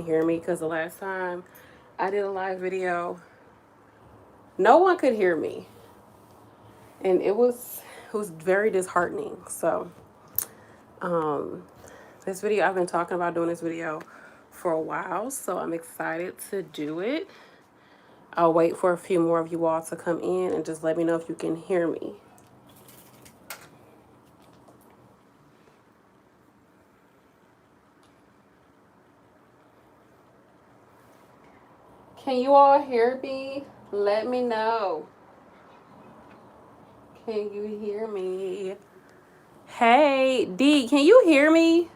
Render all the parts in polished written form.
hear me, because the last time I did a live video, no one could hear me, and it was very disheartening. So this video, I've been talking about doing this video for a while, so I'm excited to do it. I'll wait for a few more of you all to come in and just let me know if you can hear me. Can you all hear me? Let me know. Can you hear me? Hey, D, can you hear me?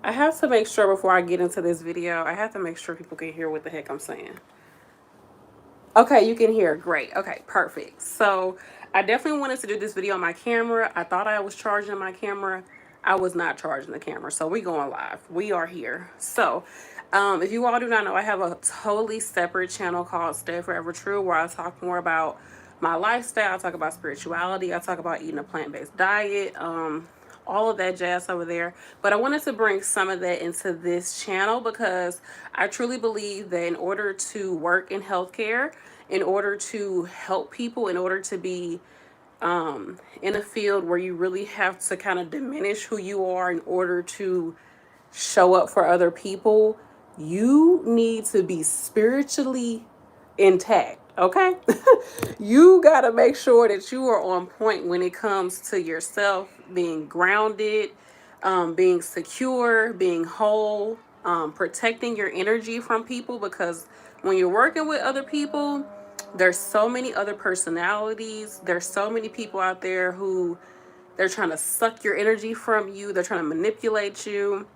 I have to make sure before I get into this video, I have to make sure people can hear what the heck I'm saying. Okay, you can hear. Great. Okay, perfect. So I definitely wanted to do this video on my camera. I thought I was charging my camera. I was not charging the camera. So we going live. We are here. So if you all do not know, I have a totally separate channel called Stay Forever True, where I talk more about my lifestyle. I talk about spirituality. I talk about eating a plant-based diet. All of that jazz over there. But I wanted to bring some of that into this channel because I truly believe that in order to work in healthcare, in order to help people, in order to be in a field where you really have to kind of diminish who you are in order to show up for other people, you need to be spiritually intact. Okay. You got to make sure that you are on point when it comes to yourself being grounded, being secure, being whole, protecting your energy from people, because when you're working with other people, there's so many other personalities. There's so many people out there who they're trying to suck your energy from you. They're trying to manipulate you.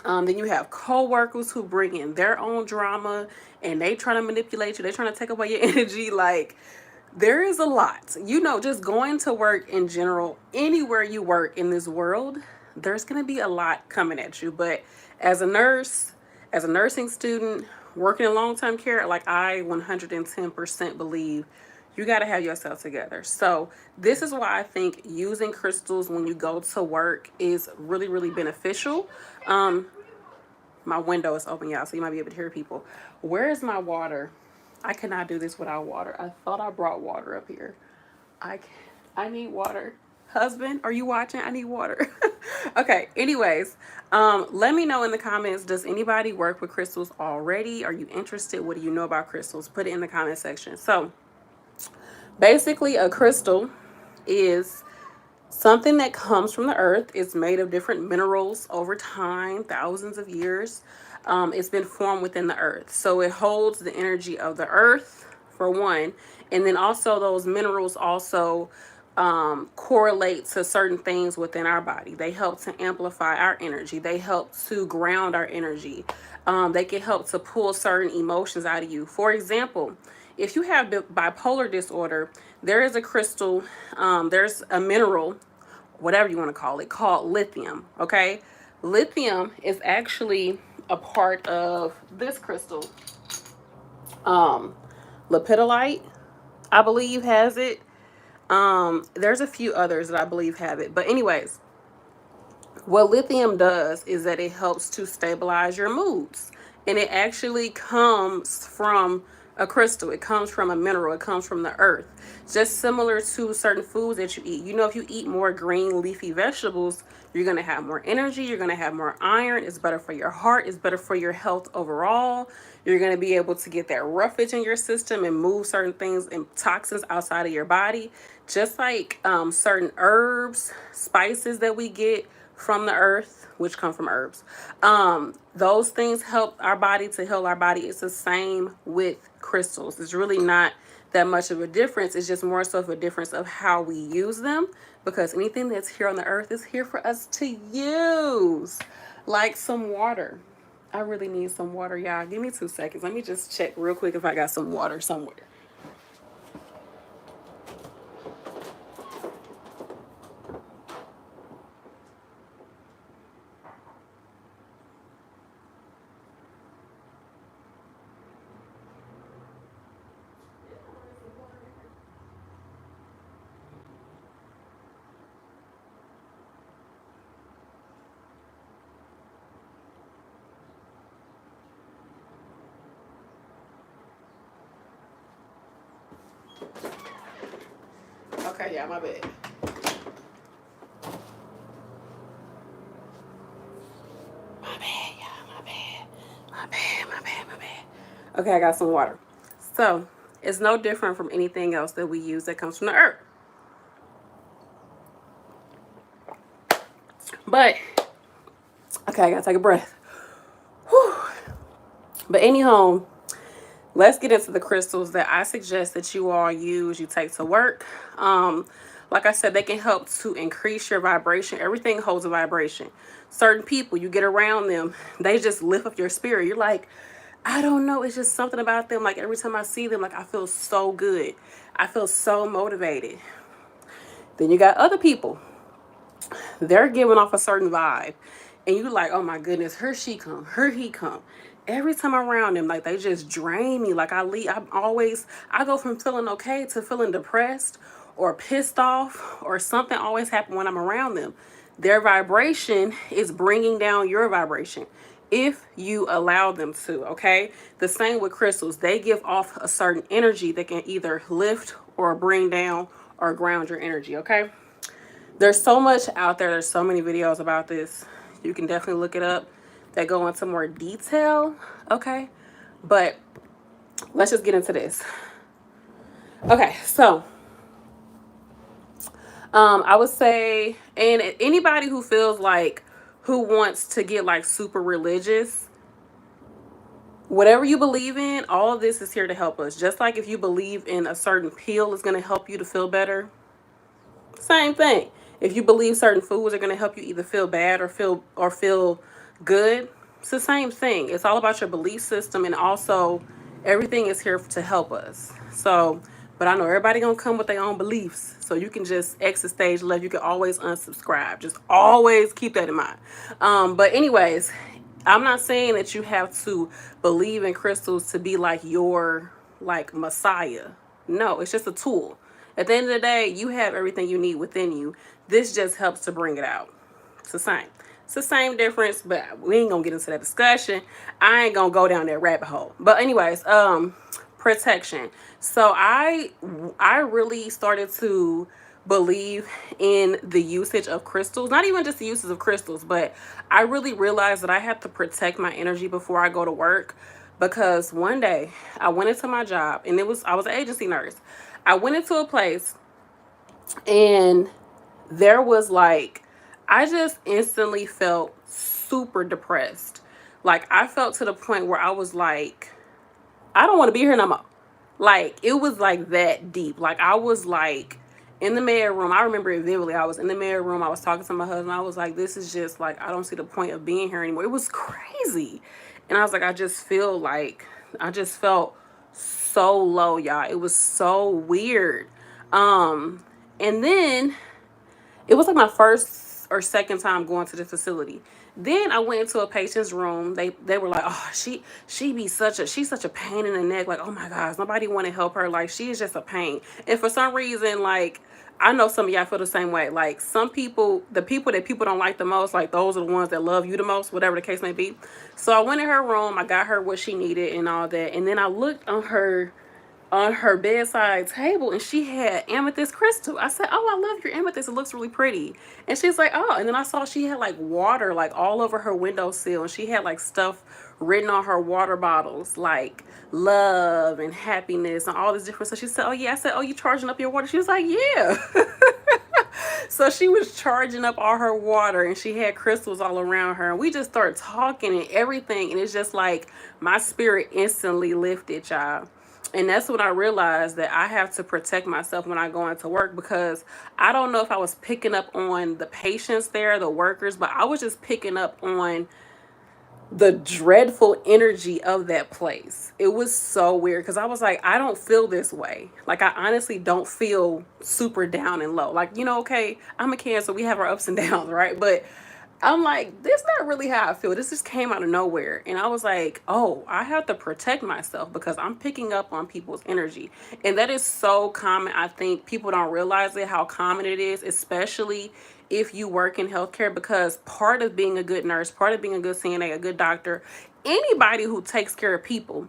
Then you have co-workers who bring in their own drama and they try to manipulate you. They're trying to take away your energy. Like, there is a lot. You know, just going to work in general, anywhere you work in this world, there's going to be a lot coming at you. But as a nurse, as a nursing student, working in long-term care, like, I 110% believe you got to have yourself together. So this is why I think using crystals when you go to work is really, really beneficial. My window is open, y'all, so you might be able to hear people. Where is my water? I cannot do this without water. I thought I brought water up here. I need water. Husband, are you watching? I need water. Okay, anyways, let me know in the comments, does anybody work with crystals already? Are you interested? What do you know about crystals? Put it in the comment section. So basically, a crystal is something that comes from the earth. It's made of different minerals over time, thousands of years. It's been formed within the earth. So it holds the energy of the earth, for one. And then also those minerals also correlate to certain things within our body. They help to amplify our energy. They help to ground our energy. They can help to pull certain emotions out of you. For example, if you have bipolar disorder, there is a crystal, there's a mineral, whatever you want to call it, called lithium. Okay, lithium is actually a part of this crystal. Lepidolite, I believe, has it. There's a few others that I believe have it, but anyways, what lithium does is that it helps to stabilize your moods. And it actually comes from a crystal. It comes from a mineral. It comes from the earth. Just similar to certain foods that you eat. You know, if you eat more green leafy vegetables, you're going to have more energy. You're going to have more iron. It's better for your heart. It's better for your health overall. You're going to be able to get that roughage in your system and move certain things and toxins outside of your body. Just like certain herbs, spices that we get from the earth, which come from herbs. Those things help our body to heal our body. It's the same with crystals. It's really not that much of a difference. It's just more so of a difference of how we use them, because anything that's here on the earth is here for us to use. Like some water. I really need some water, y'all. Give me 2 seconds. Let me just check real quick if I got some water somewhere. Okay, yeah, my bad. My bad, yeah, my bad. My bad, my bad, my bad. Okay, I got some water. So, it's no different from anything else that we use that comes from the earth. But, okay, I gotta take a breath. Whew. But anyhow, let's get into the crystals that I suggest that you all use, you take to work. Like I said, they can help to increase your vibration. Everything holds a vibration. Certain people, you get around them, they just lift up your spirit. You're like, I don't know, it's just something about them. Like every time I see them, like I feel so good. I feel so motivated. Then you got other people. They're giving off a certain vibe. And you like, oh my goodness, here she come, here he come. Every time I'm around them, like they just drain me. Like I go from feeling okay to feeling depressed or pissed off, or something always happens when I'm around them. Their vibration is bringing down your vibration if you allow them to, okay? The same with crystals. They give off a certain energy that can either lift or bring down or ground your energy, okay? There's so much out there. There's so many videos about this. You can definitely look it up. That go into more detail, okay? But let's just get into this. Okay, so I would say, and anybody who feels like, who wants to get like super religious, whatever you believe in, all of this is here to help us. Just like if you believe in a certain pill is going to help you to feel better, same thing. If you believe certain foods are going to help you either feel bad or feel good, it's the same thing. It's all about your belief system, and also everything is here to help us. So, but I know everybody gonna come with their own beliefs, so you can just exit stage left. You can always unsubscribe. Just always keep that in mind. But anyways, I'm not saying that you have to believe in crystals to be like your like messiah. No, it's just a tool. At the end of the day, you have everything you need within you. This just helps to bring it out. It's the same. It's the same difference, but we ain't gonna get into that discussion. I ain't gonna go down that rabbit hole. But anyways, protection. So I really started to believe in the usage of crystals. Not even just the uses of crystals, but I really realized that I have to protect my energy before I go to work. Because one day I went into my job, and I was an agency nurse. I went into a place, and there was like, I just instantly felt super depressed. Like I felt to the point where I was like, I don't want to be here no more. Like it was like that deep. Like I was like in the med room. I remember it vividly. I was in the med room. I was talking to my husband. I was like, this is just like, I don't see the point of being here anymore. It was crazy. And I was like, I just felt so low, y'all. It was so weird. And then it was like my first or second time going to the facility. Then I went into a patient's room. They were like, oh, she's such a pain in the neck. Like, oh my gosh, nobody want to help her. Like, she is just a pain. And for some reason, like, I know some of y'all feel the same way. Like some people, the people that people don't like the most, like those are the ones that love you the most, whatever the case may be. So I went in her room, I got her what she needed and all that. And then I looked on her bedside table, and she had amethyst crystal. I said, oh, I love your amethyst, it looks really pretty. And she's like, oh. And then I saw she had like water like all over her windowsill, and she had like stuff written on her water bottles like love and happiness and all this different. So she said, oh yeah. I said, oh, you charging up your water? She was like, yeah. So she was charging up all her water, and she had crystals all around her, and we just started talking and everything, and it's just like my spirit instantly lifted, y'all. And that's when I realized that I have to protect myself when I go into work, because I don't know if I was picking up on the patients there, the workers, but I was just picking up on the dreadful energy of that place. It was so weird, because I was like, I don't feel this way. Like, I honestly don't feel super down and low. Like, okay, I'm a Cancer. We have our ups and downs, right? But I'm like, this is not really how I feel. This just came out of nowhere. And I was like, oh, I have to protect myself because I'm picking up on people's energy. And that is so common. I think people don't realize it, how common it is, especially if you work in healthcare, because part of being a good nurse, part of being a good CNA, a good doctor, anybody who takes care of people,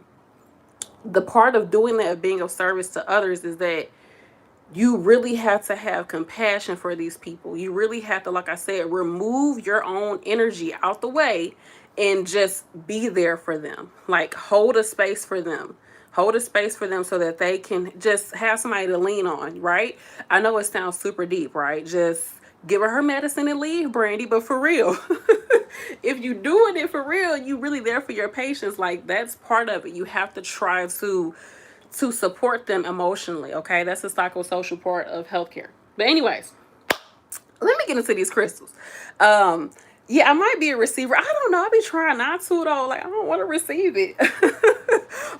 the part of doing that, of being of service to others, is that you really have to have compassion for these people. You really have to, like I said, remove your own energy out the way and just be there for them. Like, hold a space for them. Hold a space for them so that they can just have somebody to lean on, right? I know it sounds super deep, right? Just give her medicine and leave, Brandy, but for real. If you doing it for real, you really there for your patients. Like, that's part of it. You have to try to support them emotionally, okay? That's the psychosocial part of healthcare. But anyways, let me get into these crystals. Yeah, I might be a receiver. I don't know. I be trying not to though. Like, I don't want to receive it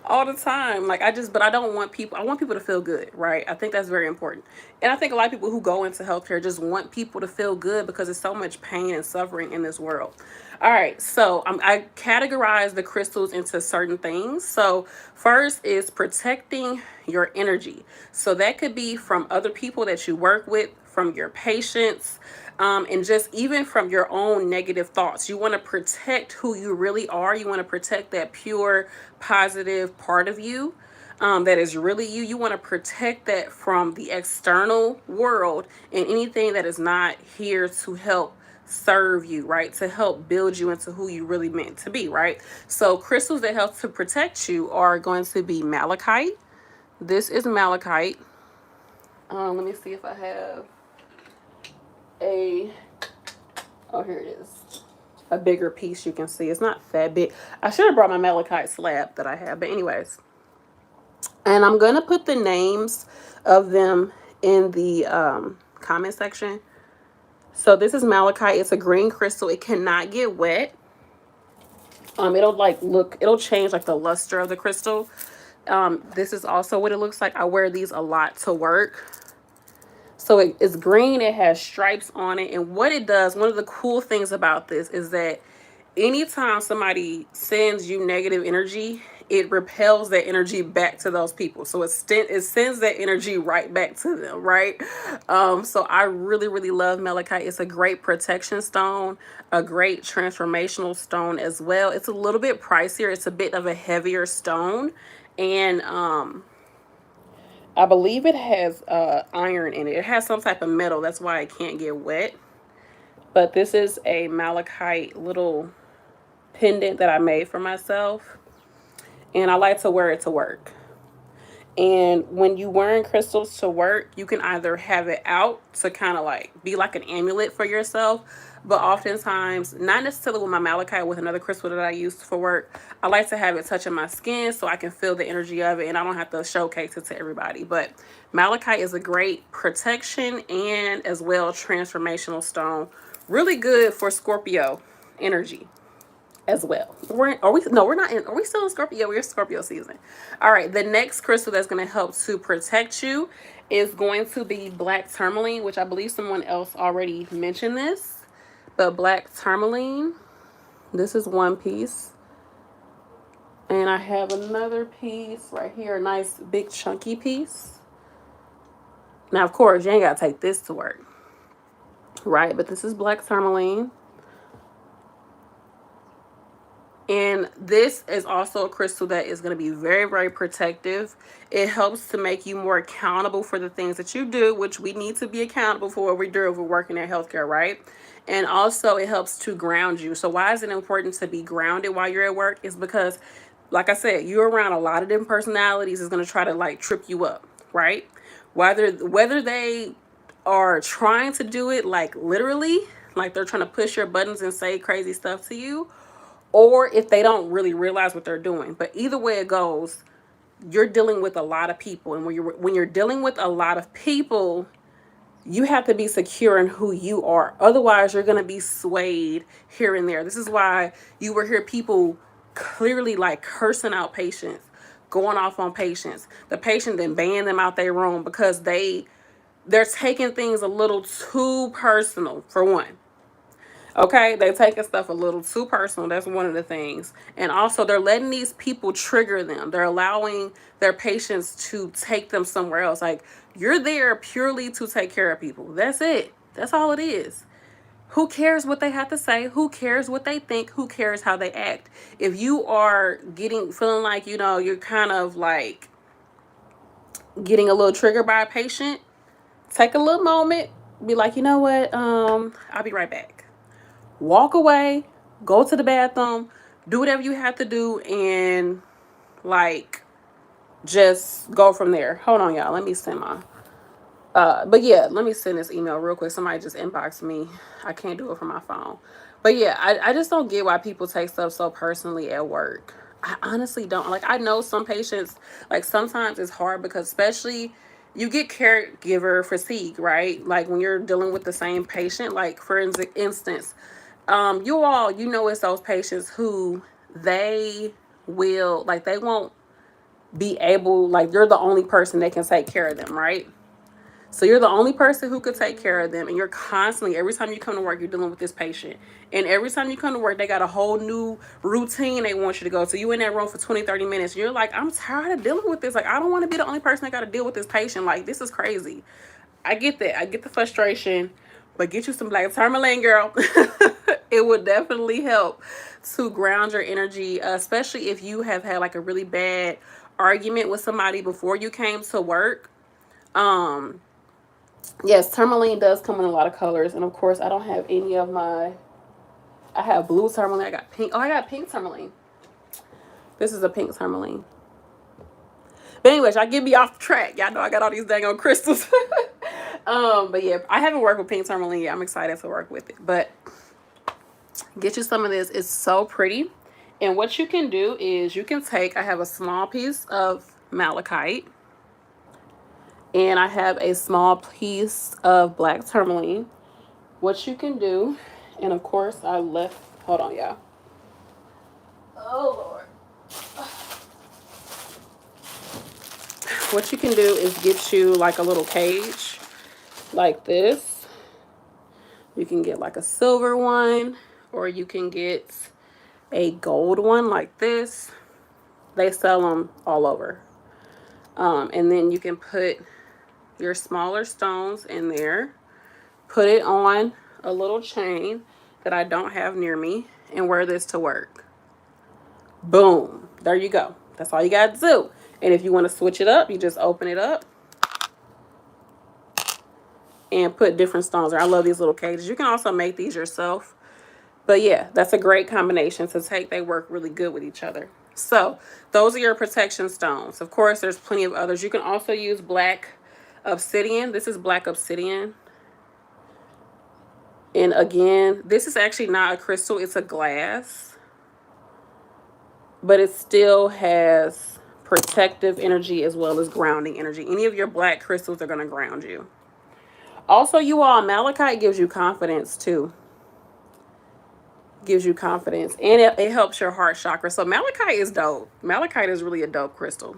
all the time. Like, but I don't want people. I want people to feel good, right? I think that's very important. And I think a lot of people who go into healthcare just want people to feel good because there's so much pain and suffering in this world. All right, so I categorize the crystals into certain things. So first is protecting your energy. So that could be from other people that you work with, from your patients, and just even from your own negative thoughts. You want to protect who you really are. You want to protect that pure, positive part of you. That is really you. You want to protect that from the external world and anything that is not here to help serve you, right? To help build you into who you really meant to be, right? So crystals that help to protect you are going to be malachite. This is malachite. Let me see if I have oh, here it is. A bigger piece you can see. It's not that big. I should have brought my malachite slab that I have, but anyways. And I'm going to put the names of them in the comment section. So this is malachite. It's a green crystal. It cannot get wet. It'll change like the luster of the crystal. This is also what it looks like. I wear these a lot to work. So it's green. It has stripes on it. And what it does, one of the cool things about this is that anytime somebody sends you negative energy, it repels that energy back to those people. So it sends that energy right back to them, right? So I really, really love malachite. It's a great protection stone, a great transformational stone as well. It's a little bit pricier. It's a bit of a heavier stone. And I believe it has iron in it. It has some type of metal. That's why it can't get wet. But this is a malachite little pendant that I made for myself. And I like to wear it to work. And when you wearing crystals to work, you can either have it out to kind of like be like an amulet for yourself. But oftentimes, not necessarily with my malachite, with another crystal that I use for work, I like to have it touching my skin so I can feel the energy of it and I don't have to showcase it to everybody. But malachite is a great protection and as well transformational stone. Really good for Scorpio energy as well. We're still in Scorpio? We're Scorpio season. All right, the next crystal that's going to help to protect you is going to be black tourmaline, which I believe someone else already mentioned this. But black tourmaline, this is one piece. And I have another piece right here, a nice big chunky piece. Now, of course, you ain't got to take this to work, right? But this is black tourmaline. And this is also a crystal that is going to be very, very protective. It helps to make you more accountable for the things that you do, which we need to be accountable for what we do if we're working in healthcare, right? And also it helps to ground you. So why is it important to be grounded while you're at work? Is because, like I said, you're around a lot of different personalities is going to try to like trip you up, right? Whether they are trying to do it like literally, like they're trying to push your buttons and say crazy stuff to you, or if they don't really realize what they're doing. But either way it goes, you're dealing with a lot of people. And when you're dealing with a lot of people, you have to be secure in who you are. Otherwise, you're going to be swayed here and there. This is why you will hear people clearly like cursing out patients, going off on patients. The patient then ban them out their room because they're taking things a little too personal, for one. Okay, they're taking stuff a little too personal. That's one of the things. And also, they're letting these people trigger them. They're allowing their patients to take them somewhere else. Like, you're there purely to take care of people. That's it. That's all it is. Who cares what they have to say? Who cares what they think? Who cares how they act? If you are feeling like, you're kind of like getting a little triggered by a patient, take a little moment, be like, you know what, I'll be right back. Walk away, go to the bathroom, do whatever you have to do, and like just go from there. Hold on, y'all. Let me send my but yeah, let me send this email real quick. Somebody just inboxed me. I can't do it from my phone. But yeah, I just don't get why people take stuff so personally at work. I honestly don't. Like, I know some patients, like, sometimes it's hard because, especially, you get caregiver fatigue, right? Like, when you're dealing with the same patient, like, for instance, you know, it's those patients who they will, like, they won't be able, like, you're the only person that can take care of them, right? So you're the only person who could take care of them, and you're constantly, every time you come to work, you're dealing with this patient. And every time you come to work, they got a whole new routine they want you to go to. You in that room for 20, 30 minutes. And you're like, I'm tired of dealing with this. Like, I don't want to be the only person that got to deal with this patient. Like, this is crazy. I get that. I get the frustration. But get you some black tourmaline, girl. It would definitely help to ground your energy, especially if you have had like a really bad argument with somebody before you came to work. Yes, tourmaline does come in a lot of colors. And of course, I don't have any of my... I have blue tourmaline. I got pink. Oh, I got pink tourmaline. This is a pink tourmaline. But anyways, y'all get me off the track. Y'all know I got all these dang on crystals. But yeah, I haven't worked with pink tourmaline yet. I'm excited to work with it. But get you some of this. It's so pretty. And what you can do is you can take... I have a small piece of malachite. And I have a small piece of black tourmaline. What you can do... And of course, I left... Hold on, y'all. Oh, Lord. What you can do is get you like a little cage like this. You can get like a silver one, or you can get a gold one like this. They sell them all over. And then you can put your smaller stones in there. Put it on a little chain that I don't have near me, and wear this to work. Boom. There you go. That's all you got to do. And if you want to switch it up, you just open it up and put different stones there. I love these little cages. You can also make these yourself. But yeah, that's a great combination to take. They work really good with each other. So those are your protection stones. Of course, there's plenty of others. You can also use black obsidian. This is black obsidian. And again, this is actually not a crystal. It's a glass. But it still has protective energy as well as grounding energy. Any of your black crystals are going to ground you. Also, you all, malachite gives you confidence too. Gives you confidence. And it helps your heart chakra. So malachite is dope. Malachite is really a dope crystal.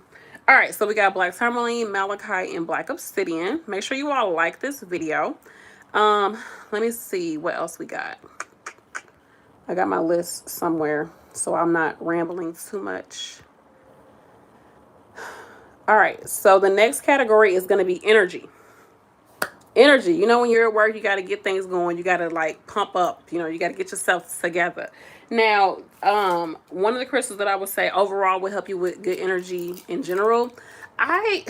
All right, so we got black tourmaline, malachite, and black obsidian. Make sure you all like this video. Let me see what else we got. I got my list somewhere, so I'm not rambling too much. All right, so the next category is going to be energy. Energy. You know, when you're at work, you got to get things going. You got to like pump up. You know, you got to get yourself together. Now, one of the crystals that I would say overall will help you with good energy in general. I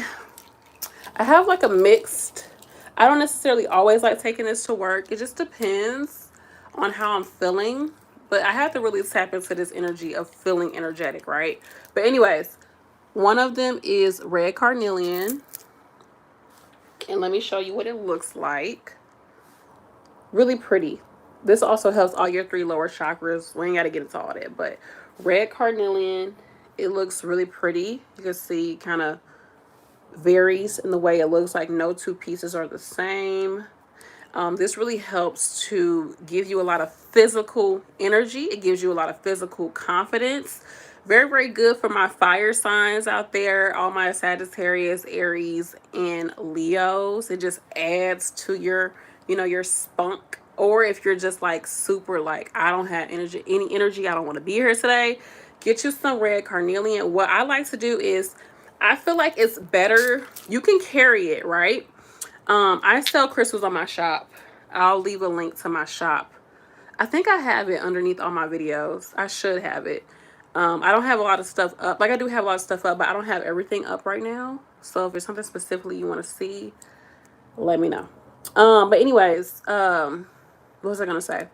have like a mixed... I don't necessarily always like taking this to work. It just depends on how I'm feeling. But I have to really tap into this energy of feeling energetic, right? But anyways, one of them is red carnelian. And let me show you what it looks like. Really pretty. This also helps all your 3 lower chakras. We ain't got to get into all that. But red carnelian, it looks really pretty. You can see kind of varies in the way it looks. Like no 2 pieces are the same. This really helps to give you a lot of physical energy. It gives you a lot of physical confidence. Very, very good for my fire signs out there. All my Sagittarius, Aries, and Leos. It just adds to your, you know, your spunk. Or if you're just like super like, I don't have any energy. I don't want to be here today. Get you some red carnelian. What I like to do is, I feel like it's better. You can carry it, right? I sell crystals on my shop. I'll leave a link to my shop. I think I have it underneath all my videos. I should have it. I don't have a lot of stuff up. Like, I do have a lot of stuff up, but I don't have everything up right now. So if there's something specifically you want to see, let me know. But anyways, what was I gonna say?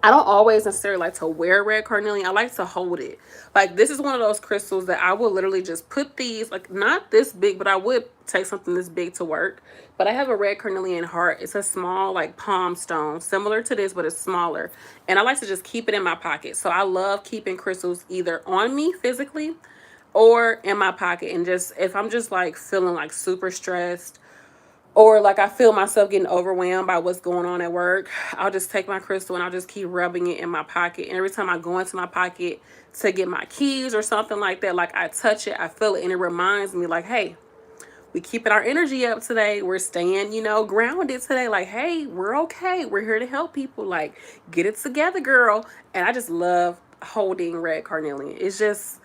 I don't always necessarily like to wear red carnelian. I like to hold it. Like, this is one of those crystals that I will literally just put these, like, not this big, but I would take something this big to work. But I have a red carnelian heart. It's a small, like, palm stone, similar to this, but it's smaller. And I like to just keep it in my pocket. So I love keeping crystals either on me physically or in my pocket. And just, if I'm just like feeling like super stressed, or like I feel myself getting overwhelmed by what's going on at work, I'll just take my crystal and I'll just keep rubbing it in my pocket. And every time I go into my pocket to get my keys or something like that, like, I touch it, I feel it, and it reminds me, like, hey, we keeping our energy up today. We're staying, you know, grounded today. Like, hey, we're okay. We're here to help people. Like, get it together, girl. And I just love holding red carnelian. It's just,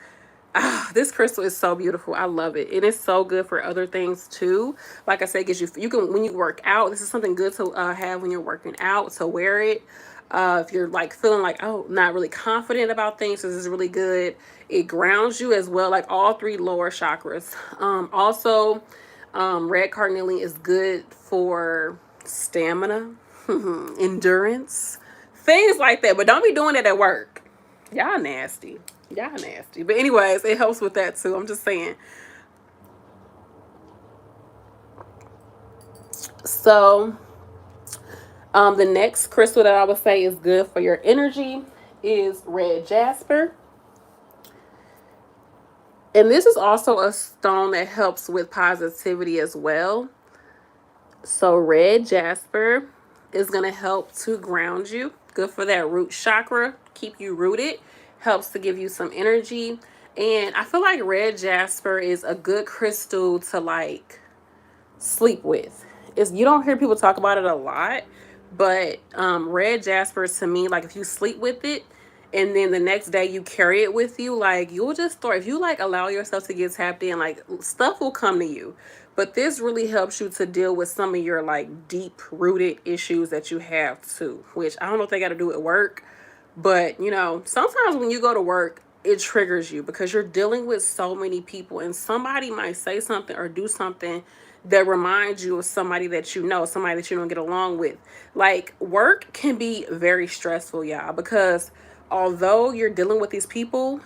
this crystal is so beautiful. I love it. It is so good for other things too. Like I said, you can, when you work out, this is something good to have when you're working out, to wear it. If you're like feeling like, oh, not really confident about things, this is really good. It grounds you as well, like all three lower chakras. Also, red carnelian is good for stamina, endurance, things like that. But don't be doing it at work. Y'all nasty. Y'all nasty. But anyways, it helps with that too. I'm just saying. So, the next crystal that I would say is good for your energy is red jasper. And this is also a stone that helps with positivity as well. So red jasper is going to help to ground you. Good for that root chakra. Keep you rooted. Helps to give you some energy. And I feel like red jasper is a good crystal to like sleep with. You don't hear people talk about it a lot, but red jasper, to me, like, if you sleep with it and then the next day you carry it with you, like, you'll just start, if you like allow yourself to get tapped in, like, stuff will come to you. But this really helps you to deal with some of your like deep rooted issues that you have too, which I don't know if they got to do at work, but you know, sometimes when you go to work, it triggers you because you're dealing with so many people, and somebody might say something or do something that reminds you of somebody that you know, somebody that you don't get along with. Like, work can be very stressful, y'all, because although you're dealing with these people,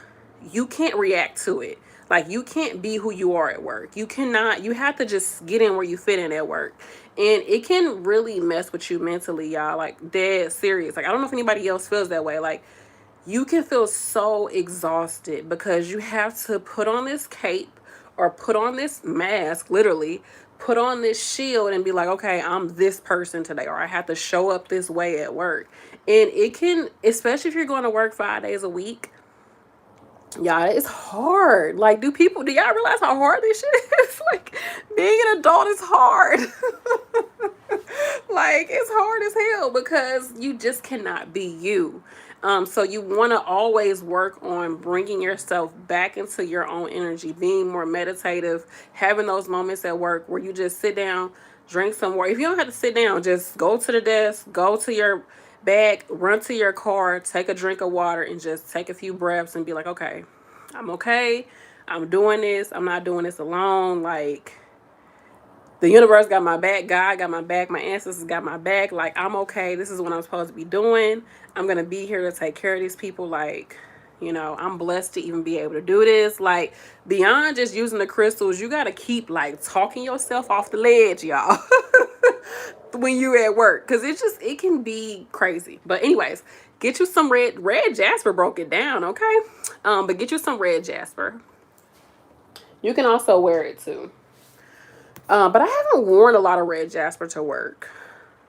you can't react to it. Like, you can't be who you are at work. You cannot, you have to just get in where you fit in at work. And it can really mess with you mentally, y'all. Like, dead serious. Like, I don't know if anybody else feels that way. Like, you can feel so exhausted because you have to put on this cape or put on this mask, literally put on this shield and be like, okay, I'm this person today, or I have to show up this way at work. And it can, especially if you're going to work 5 days a week, yeah, it's hard. Like, do y'all realize how hard this shit is? Like, being an adult is hard. Like, it's hard as hell because you just cannot be you. So you want to always work on bringing yourself back into your own energy, being more meditative, having those moments at work where you just sit down, drink some water. If you don't have to sit down, just go to the desk, go to your bag, run to your car, take a drink of water, and just take a few breaths and be like, okay, I'm okay. I'm doing this. I'm not doing this alone. Like, the universe got my back. God got my back. My ancestors got my back. Like, I'm okay. This is what I'm supposed to be doing. I'm going to be here to take care of these people. Like, you know, I'm blessed to even be able to do this. Like, beyond just using the crystals, you got to keep, like, talking yourself off the ledge, y'all. When you at work, because it can be crazy. But anyways, get you some red jasper. Broke it down, okay? But get you some red jasper. You can also wear it too. But I haven't worn a lot of red jasper to work.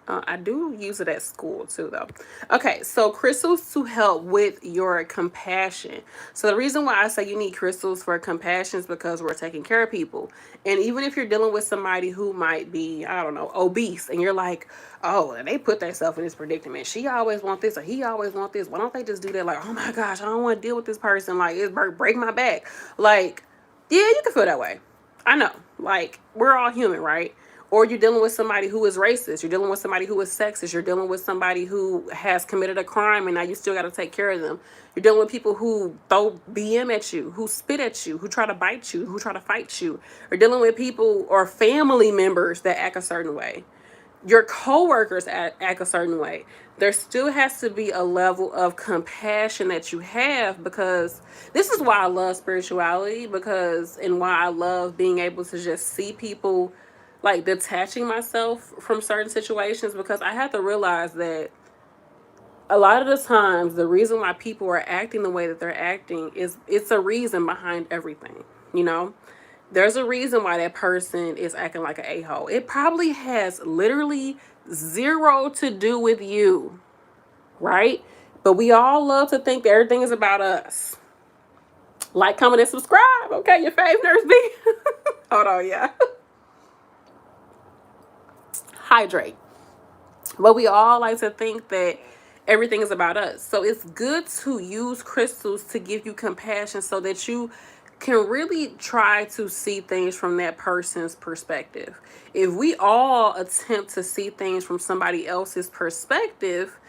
I do use it at school too, though. Okay, so crystals to help with your compassion. So the reason why I say you need crystals for compassion is because we're taking care of people. And even if you're dealing with somebody who might be, I don't know, obese, and you're like, oh, they put themselves in this predicament. She always want this, or he always want this. Why don't they just do that? Like, oh my gosh, I don't want to deal with this person. Like, it's break my back. Like, yeah, you can feel that way. I know. Like, we're all human, right? Or you're dealing with somebody who is racist. You're dealing with somebody who is sexist. You're dealing with somebody who has committed a crime and now you still got to take care of them. You're dealing with people who throw BM at you, who spit at you, who try to bite you, who try to fight you. You're dealing with people or family members that act a certain way. Your coworkers act a certain way. There still has to be a level of compassion that you have, because this is why I love spirituality, and why I love being able to just see people, like detaching myself from certain situations, because I have to realize that a lot of the times the reason why people are acting the way that they're acting is it's a reason behind everything, you know? There's a reason why that person is acting like an a-hole. It probably has literally zero to do with you, right? But we all love to think that everything is about us. Like, comment, and subscribe, okay? Your fave nurse B. Hold on, yeah. Hydrate. But we all like to think that everything is about us. So it's good to use crystals to give you compassion so that you can really try to see things from that person's perspective. If we all attempt to see things from somebody else's perspective,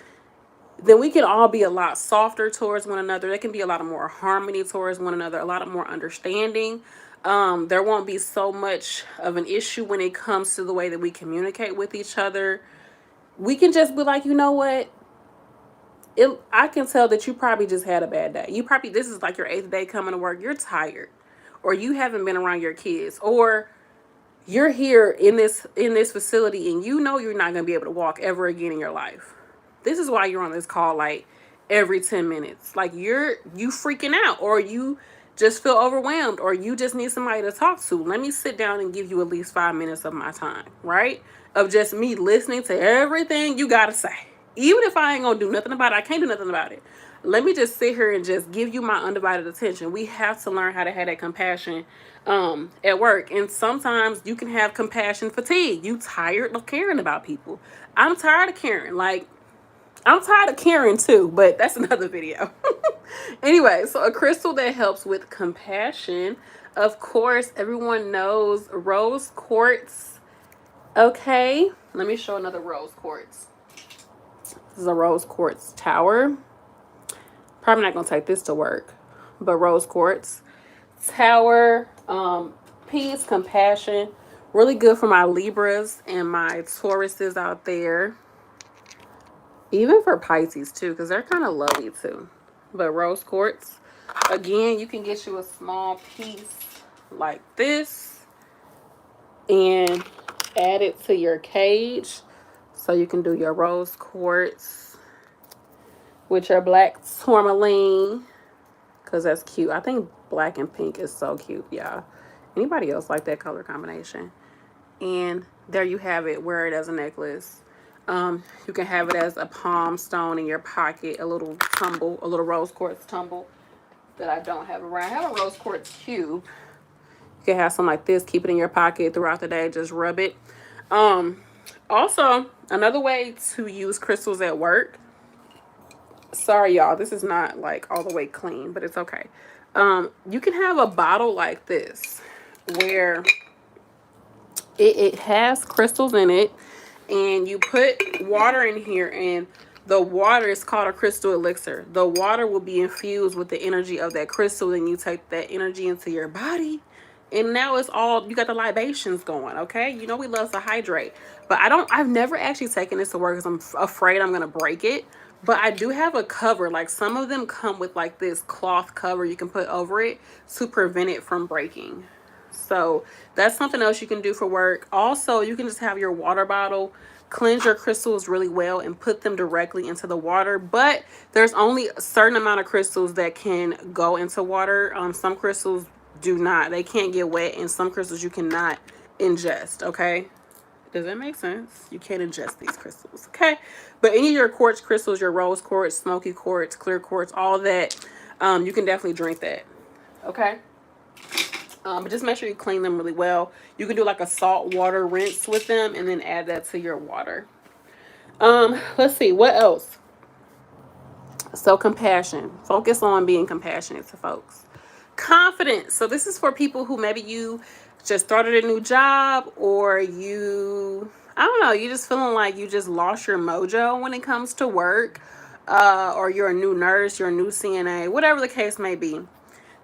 then we can all be a lot softer towards one another. There can be a lot of more harmony towards one another, a lot of more understanding. There won't be so much of an issue when it comes to the way that we communicate with each other. We can just be like, you know what? I can tell that you probably just had a bad day. This is like your 8th day coming to work. You're tired, or you haven't been around your kids, or you're here in this facility and you know you're not going to be able to walk ever again in your life. This is why you're on this call like every 10 minutes. Like you freaking out, or you just feel overwhelmed, or you just need somebody to talk to. Let me sit down and give you at least 5 minutes of my time, right? Of just me listening to everything you got to say. Even if I ain't going to do nothing about it, I can't do nothing about it. Let me just sit here and just give you my undivided attention. We have to learn how to have that compassion at work. And sometimes you can have compassion fatigue. You tired of caring about people. I'm tired of caring. Like, I'm tired of caring too, but that's another video. Anyway, so a crystal that helps with compassion, of course, everyone knows rose quartz. Okay, let me show another rose quartz. This is a rose quartz tower. Probably not going to take this to work, but rose quartz tower, peace, compassion, really good for my Libras and my Tauruses out there. Even for Pisces too, because they're kind of lovely too. But rose quartz, again, you can get you a small piece like this and add it to your cage. So you can do your rose quartz with your black tourmaline, because that's cute. I think black and pink is so cute, y'all. Anybody else like that color combination? And there you have it. Wear it as a necklace. You can have it as a palm stone in your pocket, a little rose quartz tumble that I don't have around. I have a rose quartz cube. You can have something like this, keep it in your pocket throughout the day, just rub it. Also, another way to use crystals at work. Sorry, y'all, this is not like all the way clean, but it's okay. You can have a bottle like this where it has crystals in it, and you put water in here, and the water is called a crystal elixir. The water will be infused with the energy of that crystal, and you take that energy into your body, and now it's all, you got the libations going, okay? You know we love to hydrate, but I've never actually taken this to work because I'm afraid I'm gonna break it. But I do have a cover. Like, some of them come with like this cloth cover you can put over it to prevent it from breaking. So that's something else you can do for work. Also, you can just have your water bottle, cleanse your crystals really well, and put them directly into the water. But there's only a certain amount of crystals that can go into water. Some crystals do not. They can't get wet, and some crystals you cannot ingest, okay? Does that make sense? You can't ingest these crystals, okay? But any of your quartz crystals, your rose quartz, smoky quartz, clear quartz, all that, you can definitely drink that, okay? But just make sure you clean them really well. You can do like a salt water rinse with them and then add that to your water. Let's see, what else? So compassion. Focus on being compassionate to folks. Confidence. So this is for people who maybe you just started a new job, or you, I don't know, you just feeling like you just lost your mojo when it comes to work, or you're a new nurse, you're a new CNA, whatever the case may be.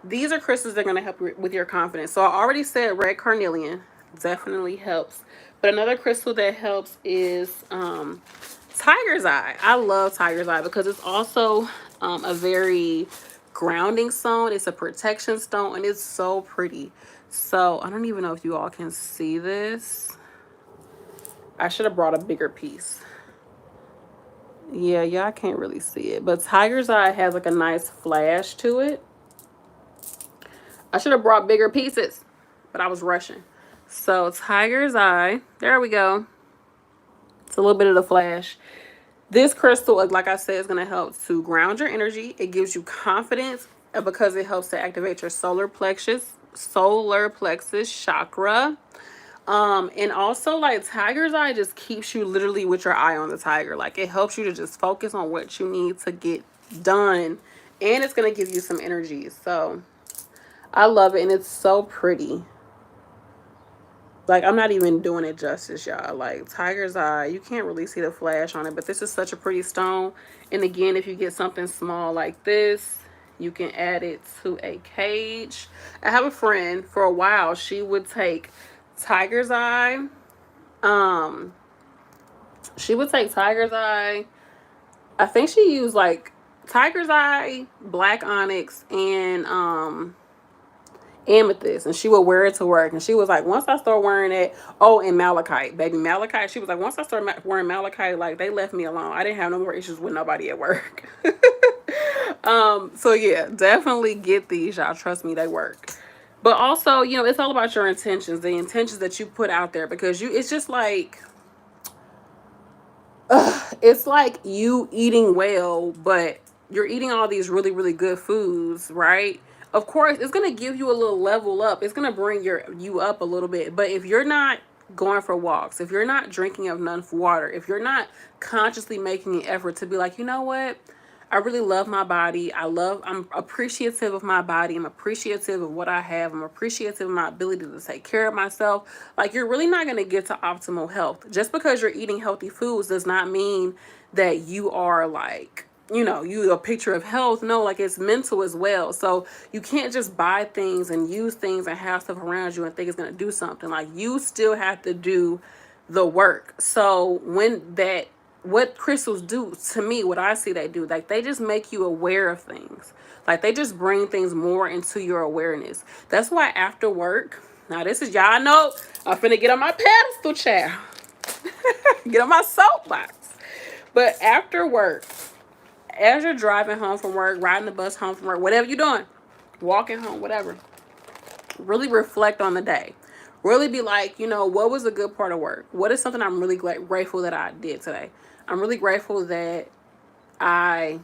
These are crystals that are going to help with your confidence. So I already said red carnelian definitely helps. But another crystal that helps is tiger's eye. I love tiger's eye because it's also a very grounding stone. It's a protection stone, and it's so pretty. So I don't even know if you all can see this. I should have brought a bigger piece. Yeah, I can't really see it. But tiger's eye has like a nice flash to it. I should have brought bigger pieces, but I was rushing. So tiger's eye, there we go. It's a little bit of the flash. This crystal, like I said, is going to help to ground your energy. It gives you confidence because it helps to activate your solar plexus chakra. And also, like, tiger's eye just keeps you literally with your eye on the tiger. Like, it helps you to just focus on what you need to get done, and it's going to give you some energy. So I love it, and it's so pretty. Like, I'm not even doing it justice, y'all. Like, tiger's eye, you can't really see the flash on it, but this is such a pretty stone. And again, if you get something small like this, you can add it to a cage. I have a friend, for a while, she would take tiger's eye. She would take tiger's eye. I think she used, like, tiger's eye, black onyx, and amethyst, and she would wear it to work. And she was like, once I start wearing it, oh, and malachite, baby, malachite. She was like, once I started wearing malachite, like, they left me alone. I didn't have no more issues with nobody at work. So yeah, definitely get these, y'all. Trust me, they work. But also, you know, it's all about your intentions, the intentions that you put out there, because it's just like, it's like you eating well, but you're eating all these really, really good foods, right? Of course, it's going to give you a little level up. It's going to bring you up a little bit. But if you're not going for walks, if you're not drinking enough water, if you're not consciously making an effort to be like, you know what? I really love my body. I'm appreciative of my body. I'm appreciative of what I have. I'm appreciative of my ability to take care of myself. Like, you're really not going to get to optimal health. Just because you're eating healthy foods does not mean that you are, like, you know, you a picture of health. No, like, it's mental as well. So you can't just buy things and use things and have stuff around you and think it's going to do something. Like, you still have to do the work. So what crystals do to me, what I see they do, like, they just make you aware of things. Like, they just bring things more into your awareness. That's why after work, now this is, y'all know, I'm finna get on my pedestal chair. Get on my soapbox. But after work, as you're driving home from work, riding the bus home from work, whatever you're doing, walking home, whatever, really reflect on the day. Really be like, you know, what was a good part of work? What is something I'm really grateful that I did today? I'm really grateful that I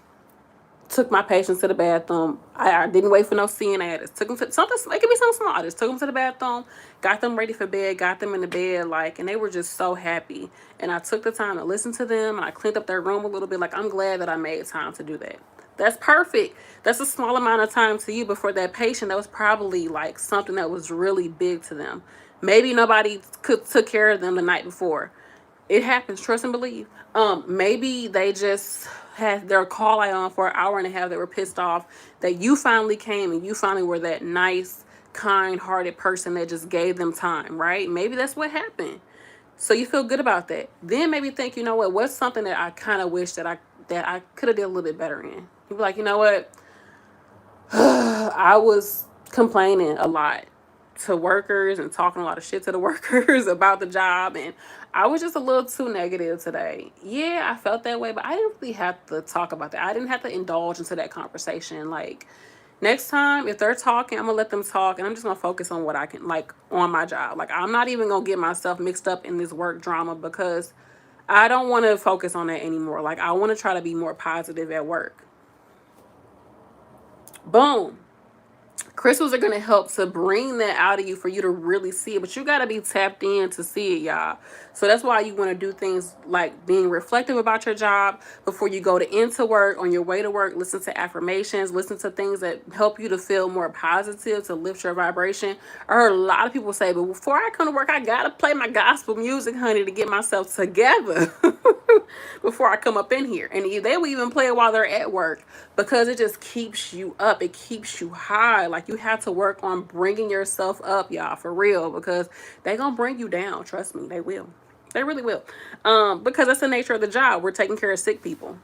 took my patients to the bathroom. I didn't wait for no CNA. I just took them to something. It could be something small. I just took them to the bathroom, got them ready for bed, got them in the bed, like, and they were just so happy. And I took the time to listen to them, and I cleaned up their room a little bit. Like, I'm glad that I made time to do that. That's perfect. That's a small amount of time to you, but for that patient, that was probably like something that was really big to them. Maybe nobody took care of them the night before. It happens, trust and believe. Maybe they just had their call eye on for an hour and a half. They were pissed off that you finally came, and you finally were that nice, kind-hearted person that just gave them time, right? Maybe that's what happened. So you feel good about that. Then maybe think, you know what? What's something that I kind of wish that I could have did a little bit better in? You be like, you know what? I was complaining a lot to workers and talking a lot of shit to the workers about the job, and I was just a little too negative today. Yeah, I felt that way, but I didn't really have to talk about that. I didn't have to indulge into that conversation. Like, next time, if they're talking, I'm gonna let them talk, and I'm just gonna focus on what I can, like, on my job. Like, I'm not even gonna get myself mixed up in this work drama, because I don't want to focus on that anymore. Like, I want to try to be more positive at work. Boom. Crystals are going to help to bring that out of you for you to really see it, but you got to be tapped in to see it, y'all. So that's why you want to do things like being reflective about your job before you go into work, on your way to work. Listen to affirmations, listen to things that help you to feel more positive, to lift your vibration. I heard a lot of people say, but before I come to work, I got to play my gospel music, honey, to get myself together before I come up in here. And they will even play it while they're at work, because it just keeps you up. It keeps you high. Like, you have to work on bringing yourself up, y'all, for real, because they gonna bring you down. Trust me, they will. They really will. Because that's the nature of the job. We're taking care of sick people,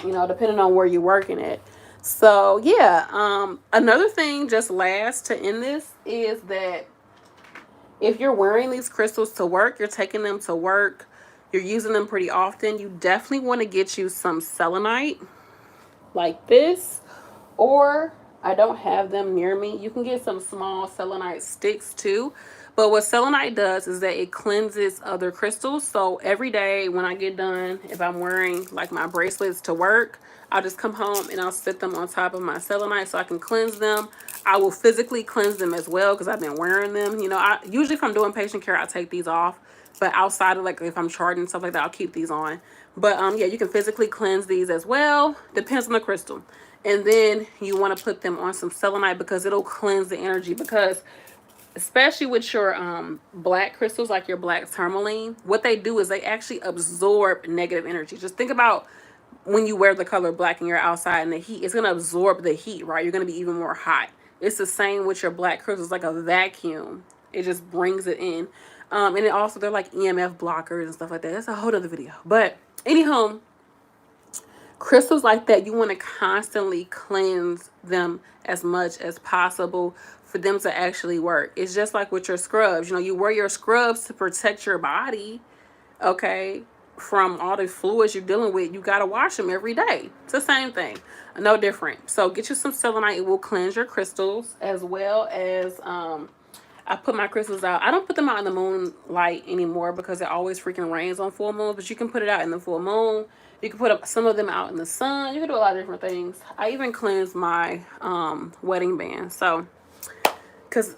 you know, depending on where you're working at. So yeah, another thing, just last to end this, is that if you're wearing these crystals to work, you're taking them to work, you're using them pretty often, you definitely want to get you some selenite like this, or I don't have them near me. You can get some small selenite sticks too. But what selenite does is that it cleanses other crystals. So every day when I get done, if I'm wearing like my bracelets to work, I'll just come home and I'll sit them on top of my selenite so I can cleanse them. I will physically cleanse them as well because I've been wearing them. You know, I usually, if I'm doing patient care, I'll take these off. But outside of, like, if I'm charting and stuff like that, I'll keep these on. But yeah, you can physically cleanse these as well. Depends on the crystal. And then you want to put them on some selenite because it'll cleanse the energy. Because especially with your black crystals, like your black tourmaline, what they do is they actually absorb negative energy. Just think about when you wear the color black and you're outside in the heat, it's going to absorb the heat, right? You're going to be even more hot. It's the same with your black crystals, like a vacuum. It just brings it in. And it also, they're like EMF blockers and stuff like that. That's a whole other video. But anyhow, crystals like that, you want to constantly cleanse them as much as possible for them to actually work. It's just like with your scrubs. You know, you wear your scrubs to protect your body, okay, from all the fluids you're dealing with. You got to wash them every day. It's the same thing, no different. So get you some selenite. It will cleanse your crystals, as well as I put my crystals out. I don't put them out in the moonlight anymore because it always freaking rains on full moon. But you can put it out in the full moon. You can put up some of them out in the sun. You can do a lot of different things. I even cleanse my wedding band. So, because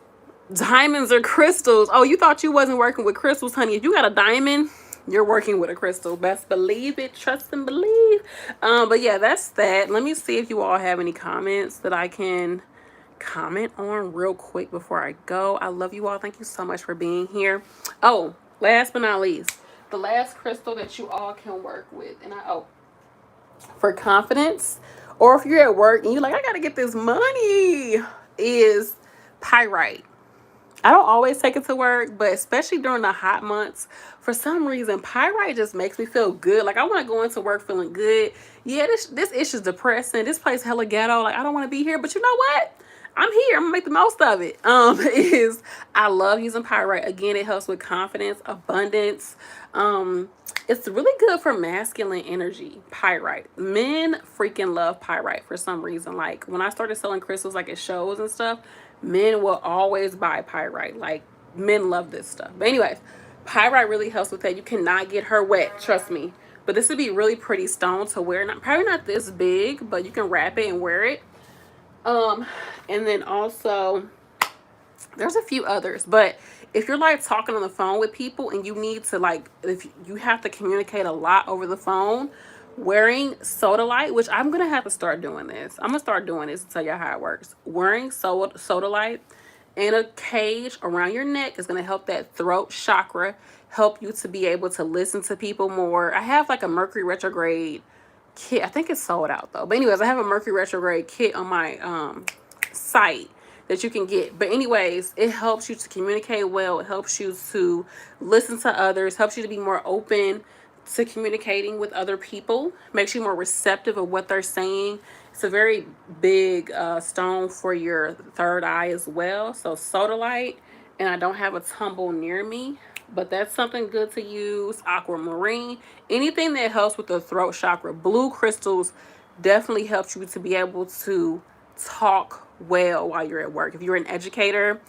diamonds are crystals. Oh, you thought you wasn't working with crystals, honey. If you got a diamond, you're working with a crystal. Best believe it. Trust and believe. But yeah, that's that. Let me see if you all have any comments that I can comment on real quick before I go. I love you all. Thank you so much for being here. Oh, last but not least, the last crystal that you all can work with, and for confidence, or if you're at work and you're like, I gotta get this money, is pyrite. I don't always take it to work, but especially during the hot months, for some reason, pyrite just makes me feel good. Like, I want to go into work feeling good. Yeah, this issue's depressing. This place hella ghetto. Like, I don't want to be here, but you know what? I'm here. I'm gonna make the most of it. I love using pyrite. Again, it helps with confidence, abundance. It's really good for masculine energy. Pyrite. Men freaking love pyrite for some reason. Like, when I started selling crystals, like at shows and stuff, men will always buy pyrite. Like, men love this stuff. But anyways, pyrite really helps with that. You cannot get her wet, trust me. But this would be really pretty stone to wear. Probably not this big, but you can wrap it and wear it. And then also, there's a few others, but if you're like talking on the phone with people and you need to, like, if you have to communicate a lot over the phone, wearing sodalite, which I'm gonna have to start doing this. I'm gonna start doing this to tell you how it works. Wearing sodalite in a cage around your neck is gonna help that throat chakra, help you to be able to listen to people more. I have like a Mercury retrograde kit. I think it's sold out though. But anyways, I have a Mercury retrograde kit on my site that you can get. But anyways, it helps you to communicate well. It helps you to listen to others, helps you to be more open to communicating with other people, makes you more receptive of what they're saying. It's a very big stone for your third eye as well. So sodalite, and I don't have a tumble near me, but that's something good to use. Aquamarine, anything that helps with the throat chakra. Blue crystals definitely helps you to be able to talk well while you're at work. If you're an educator,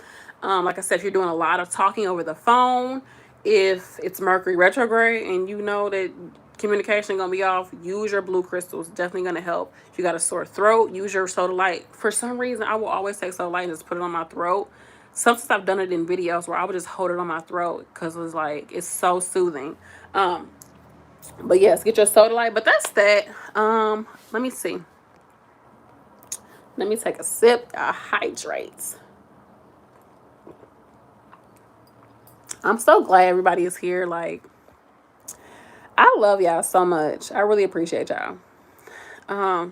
like I said, if you're doing a lot of talking over the phone, if it's Mercury retrograde and you know that communication gonna be off, use your blue crystals. Definitely gonna help. If you got a sore throat, use your Sodalite. For some reason, I will always take Sodalite and just put it on my throat. Sometimes I've done it in videos where I would just hold it on my throat because it's like it's so soothing. But yes, get your Sodalite. But that's that. Let me see. Let me take a sip. Hydrate. I'm so glad everybody is here. Like, I love y'all so much. I really appreciate y'all.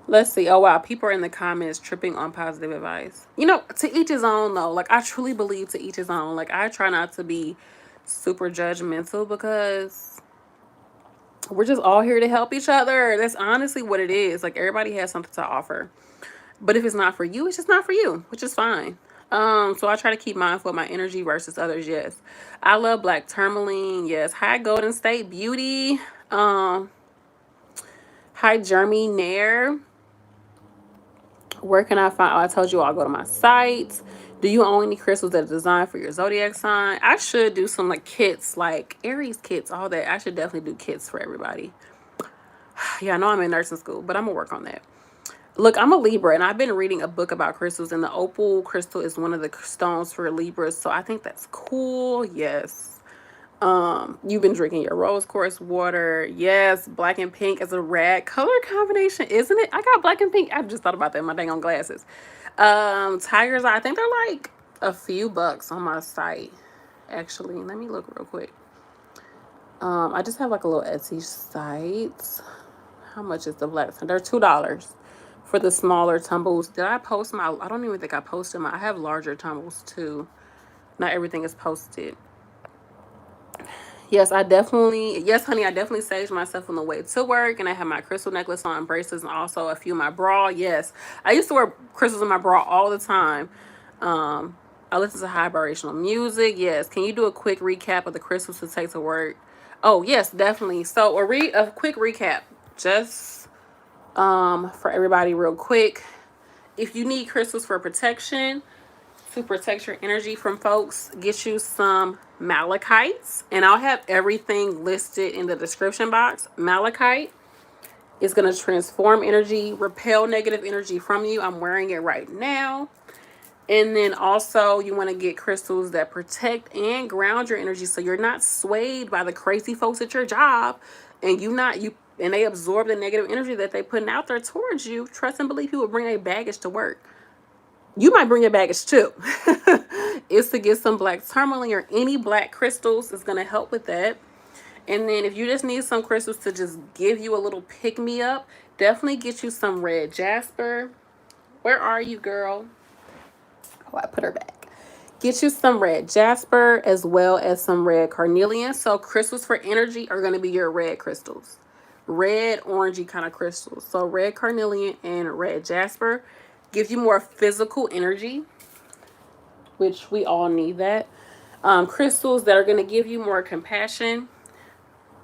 Let's see. Oh, wow. People are in the comments tripping on positive advice. You know, to each his own, though. Like, I truly believe to each his own. Like, I try not to be super judgmental because we're just all here to help each other. That's honestly what it is. Like, everybody has something to offer. But if it's not for you, it's just not for you, which is fine. So I try to keep mindful of my energy versus others. Yes. I love black tourmaline. Yes. Hi, Golden State Beauty. Hi, Jeremy Nair. Where can I find? Oh, I told you I'll go to my site. Do you own any crystals that are designed for your zodiac sign? I should do some like kits, like Aries kits, all that. I should definitely do kits for everybody. Yeah, I know I'm in nursing school, but I'm gonna work on that. Look, I'm a Libra, and I've been reading a book about crystals, and the opal crystal is one of the stones for Libras, so I think that's cool. Yes. You've been drinking your rose quartz water. Yes, black and pink is a rad color combination, isn't it? I got black and pink. I just thought about that in my dang on glasses. Tiger's eye, I think they're like a few bucks on my site. Actually, let me look real quick. I just have like a little Etsy site. How much is the black? They're $2 for the smaller tumbles. Did I post my? I don't even think I posted my. I have larger tumbles too. Not everything is posted. Yes, I definitely, yes, honey, I definitely saved myself on the way to work, and I have my crystal necklace on, bracelets, and also a few of my bra. Yes, I used to wear crystals in my bra all the time. I listen to high vibrational music. Yes, can you do a quick recap of the crystals to take to work? Oh, yes, definitely. So a quick recap, just for everybody, real quick. If you need crystals for protection, to protect your energy from folks, get you some Malachites, and I'll have everything listed in the description box. Malachite is going to transform energy, repel negative energy from you. I'm wearing it right now. And then also you want to get crystals that protect and ground your energy so you're not swayed by the crazy folks at your job, and and they absorb the negative energy that they putting out there towards you. Trust and believe people bring their baggage to work. You might bring your baggage too. Is to get some black tourmaline or any black crystals is going to help with that. And then if you just need some crystals to just give you a little pick me up, definitely get you some red Jasper. Where are you, girl? Oh, I put her back. Get you some red Jasper as well as some red Carnelian. So crystals for energy are going to be your red crystals. Red, orangey kind of crystals. So red Carnelian and red Jasper give you more physical energy, which we all need that. Crystals that are going to give you more compassion,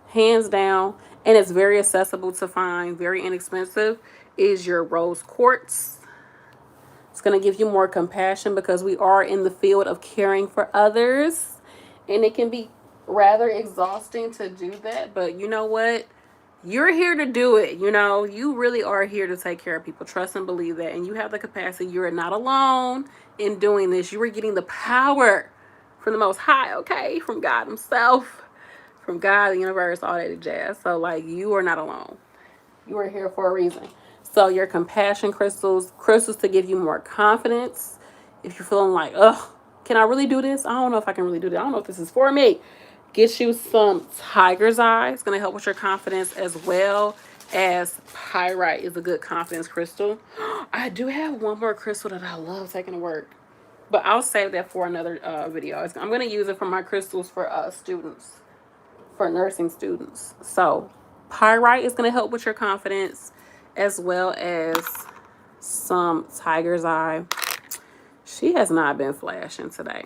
hands down, and it's very accessible to find, very inexpensive, is your rose quartz. It's going to give you more compassion because we are in the field of caring for others, and it can be rather exhausting to do that, but you know what? You're here to do it. You know, you really are here to take care of people. Trust and believe that. And you have the capacity. You're not alone in doing this. You are getting the power from the Most High, okay? From God himself, from God, the universe, all that jazz. So, like, you are not alone. You are here for a reason. So, your compassion crystals to give you more confidence. If you're feeling like, ugh, can I really do this? I don't know if I can really do that. I don't know if this is for me. Get you some tiger's eye. It's going to help with your confidence, as well as pyrite is a good confidence crystal. I do have one more crystal that I love taking to work, but I'll save that for another video. I'm going to use it for my crystals for students, for nursing students. So pyrite is going to help with your confidence, as well as some tiger's eye. She has not been flashing today.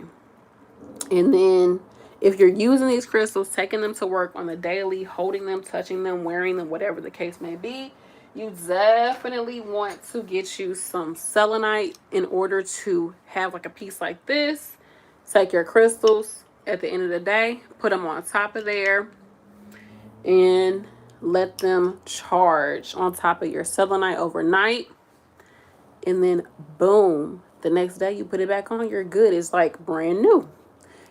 And then if you're using these crystals, taking them to work on the daily, holding them, touching them, wearing them, whatever the case may be, you definitely want to get you some selenite in order to have like a piece like this. Take your crystals at the end of the day, put them on top of there. and let them charge on top of your selenite overnight. And then boom, the next day you put it back on, you're good. It's like brand new.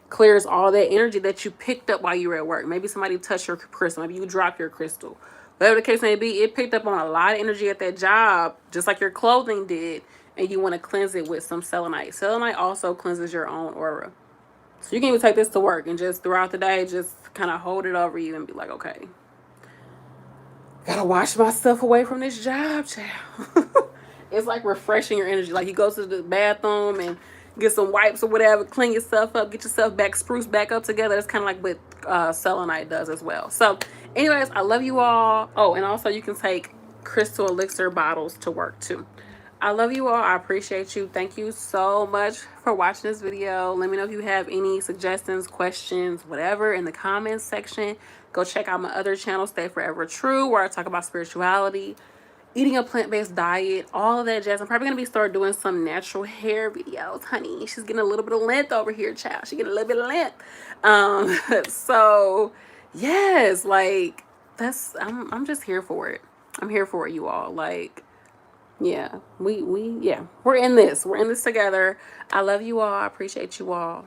Clears all that energy that you picked up while you were at work. Maybe somebody touched your crystal. Maybe you dropped your crystal. Whatever the case may be, it picked up on a lot of energy at that job, just like your clothing did, and you want to cleanse it with some selenite. Selenite also cleanses your own aura. So you can even take this to work and just throughout the day, just kind of hold it over you and be like, okay, gotta wash myself away from this job, child. It's like refreshing your energy. Like you go to the bathroom and get some wipes or whatever, clean yourself up, get yourself back, spruce back up together. That's kind of like what selenite does as well. So anyways, I love you all. Oh, and also you can take crystal elixir bottles to work too. I love you all. I appreciate you. Thank you so much for watching this video. Let me know if you have any suggestions, questions, whatever in the comments section. Go check out my other channel, Stay Forever True, where I talk about spirituality, eating a plant-based diet, all of that jazz. I'm probably gonna start doing some natural hair videos, honey. She's getting a little bit of length over here, child. She's getting a little bit of length. So yes, like I'm just here for it. I'm here for it, you all. Like, yeah, we're in this. We're in this together. I love you all. I appreciate you all.